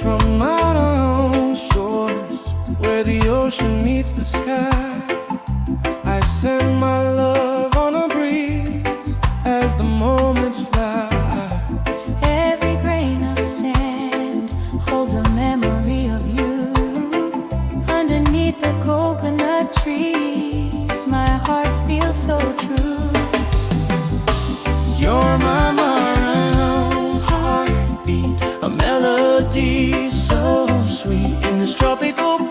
From Maranhão shores, where the ocean meets the sky, I send my love on a breeze as the moments fly. Every grain of sand holds a memory of you. Underneath the coconut trees, my heart feels so true. You're my Maranhão heartbeat, a melody so sweet in this tropical